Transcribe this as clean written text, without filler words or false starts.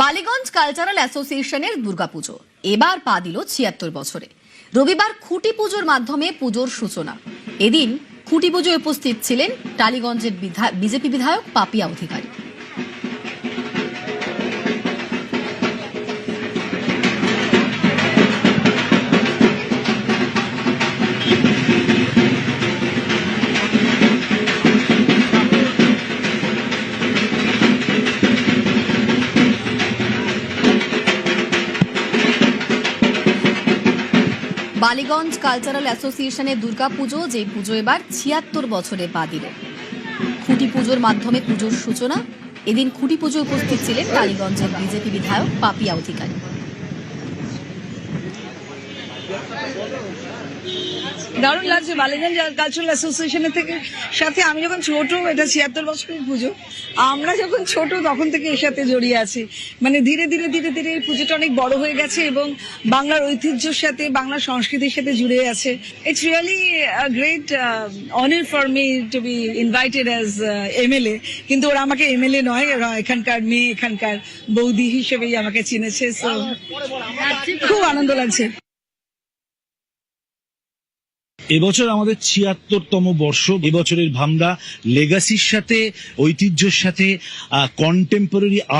Ballygunge cultural অ্যাসোসিয়েশনের দুর্গাপুজো এবার পা দিল ৭৬ বছরে। রবিবার খুঁটি পুজোর মাধ্যমে পুজোর সূচনা। এদিন খুঁটি পুজোয় উপস্থিত ছিলেন টালিগঞ্জের বিজেপি বিধায়ক পাপিয়া অধিকারী। বালিগঞ্জ কালচারাল অ্যাসোসিয়েশনের দুর্গাপুজো, যে পুজো এবার ৭৬ বছরে পা দিল। খুঁটি পুজোর মাধ্যমে পুজোর সূচনা। এদিন খুঁটি পুজো উপস্থিত ছিলেন টালিগঞ্জের বিজেপি বিধায়ক পাপিয়া অধিকারী। দারুণ লাগছে। বালিগঞ্জ কালচারাল অ্যাসোসিয়েশনের থেকে সাথে আমি যখন ছোট, এটা ৭৬ বছরের পুজো, আমরা যখন ছোট তখন থেকে এর সাথে জড়িয়ে আছি। মানে ধীরে ধীরে ধীরে ধীরে এই পুজোটা অনেক বড় হয়ে গেছে এবং বাংলার ঐতিহ্যের সাথে, বাংলার সংস্কৃতির সাথে জুড়ে আছে। It's really a great honour for me to be invited as MLA. কিন্তু ওরা আমাকে এমএলএ নয়, ওরা এখানকার মেয়ে, এখানকার বৌদি হিসেবেই আমাকে চিনেছে। সো খুব আনন্দ লাগছে। এবছর আমাদের ৭৬তম বর্ষ। এবছরের ভাবনা লেগাসির সাথে, ঐতিহ্যের সাথে কন্টেম্পোরারি